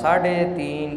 3.5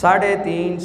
3.5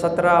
17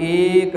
1